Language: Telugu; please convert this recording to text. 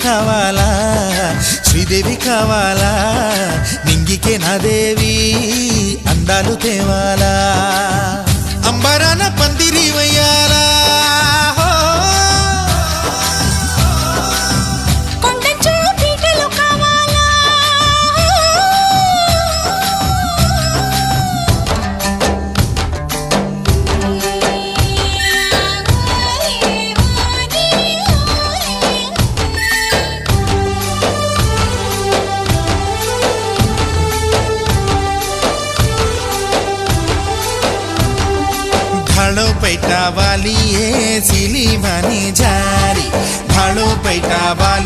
కావాలా శ్రీదేవి కావాలా నింగికే నా దేవి అందాలు తేవాలా అంబరాన పందిరి వయ్యాలా भाड़ो पैटा वाली है सिली मानी जारी भाड़ो पैटा वाली